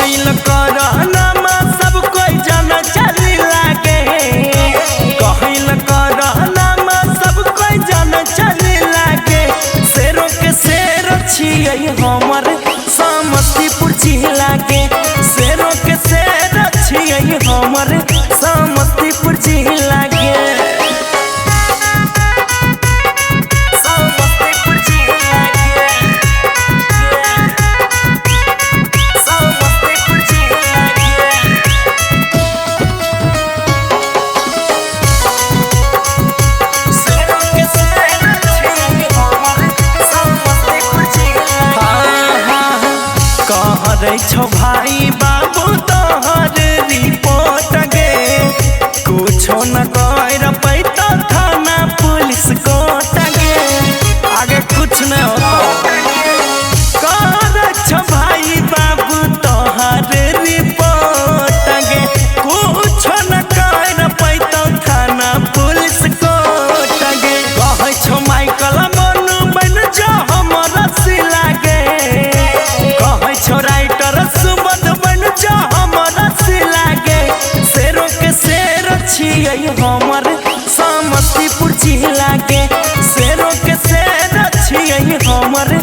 कहल करनमा सब कोई जन चली लागे, कहल करनमा सब कोई जन चली लागे। शेरों के शेर छियै हमर समस्तीपुर जिला के, शेरों के शेर छियै हमर समस्तीपुर जिला के। छो भाई बाबू तोहर रिपोर्ट गे, कुछो न कर पैतो थाना पुलिस कोर्ट गे, आगे कुछ न होता। कर छो भाई बाबू तोहर रिपोर्ट गे, कुछो न कर पैतो थाना पुलिस कोर्ट गे। कहे छो माइकल मनु बन जा हमरा सिला गे, कहे छो राइटर सुबद बन जा हमरा सिला गे। शेरों के शेर छियै हमर समस्तीपुर जिला के, शेरों के शेर छियै हमर